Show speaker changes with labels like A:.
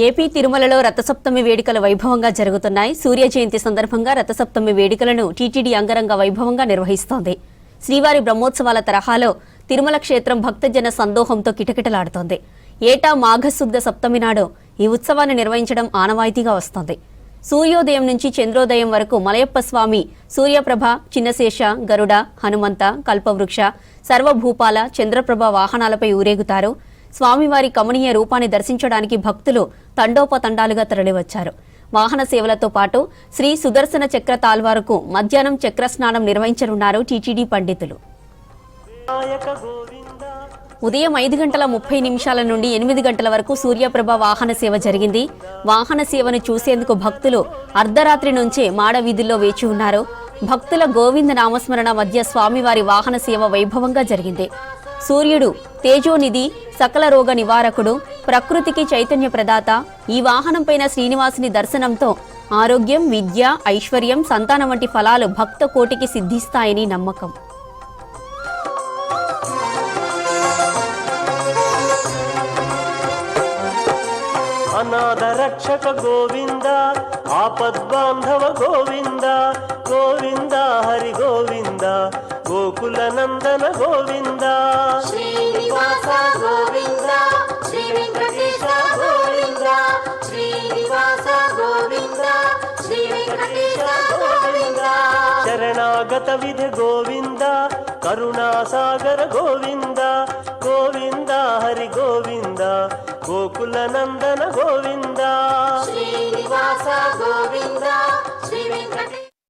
A: AP తిరుమలలో రథసప్తమి వేడుకలు వైభవంగా జరుగుతున్నాయి. సూర్య జయంతి సందర్భంగా రథసప్తమి వేడుకలను టీటీడీ అంగరంగ వైభవంగా నిర్వహిస్తోంది. శ్రీవారి బ్రహ్మోత్సవాల తరహాలో తిరుమల క్షేత్రం భక్తజన సందోహంతో కిటకిటలాడుతోంది. ఏటా మాఘశుద్ధ సప్తమి నాడు ఈ ఉత్సవాన్ని నిర్వహించడం ఆనవాయితీగా వస్తోంది. సూర్యోదయం నుంచి చంద్రోదయం వరకు మలయప్ప స్వామి, సూర్యప్రభ, చిన్నశేష, గరుడ, హనుమంత, కల్పవృక్ష, సర్వభూపాల, చంద్రప్రభ వాహనాలపై ఊరేగుతారు. స్వామివారి కమనీయ రూపాన్ని దర్శించడానికి భక్తులు తండోపతండాలుగా తరలివచ్చారు. వాహన సేవలతో పాటు శ్రీ సుదర్శన చక్ర తాల్వారుకు మధ్యాహ్నం చక్రస్నానం నిర్వహించనున్నారు టీటీడీ పండితులు. ఉదయం 5:30 నుండి 8 గంటల వరకు సూర్యప్రభ వాహన సేవ జరిగింది. వాహన సేవను చూసేందుకు భక్తులు అర్ధరాత్రి నుంచే మాడ వీధుల్లో వేచి ఉన్నారు. భక్తుల గోవింద నామస్మరణ మధ్య స్వామివారి వాహన సేవ వైభవంగా జరిగింది. సూర్యుడు తేజోనిధి, సకల రోగ నివారకుడు, ప్రకృతికి చైతన్య ప్రదాత. ఈ వాహనంపైన శ్రీనివాసుని దర్శనంతో ఆరోగ్యం, విద్య, ఐశ్వర్యం, సంతానం వంటి ఫలాలు భక్త కోటికి సిద్ధిస్తాయని నమ్మకం.
B: అనాథ రక్షక గోవింద, ఆపద్బాంధవ గోవింద, గోవింద హరి గోవింద, గోకుల నందన గోవింద,
C: శ్రీనివాస గోవింద, శ్రీ వెంకటేశ గోవింద, శ్రీనివాస గోవింద, శ్రీ వెంకటేశ గోవింద,
B: శరణాగత విధి గోవింద, కరుణాసాగర గోవింద, గోవింద హరి గోవింద, గోకుల నందన గోవింద,
C: శ్రీనివాస గోవింద, శ్రీ వెంకటేశ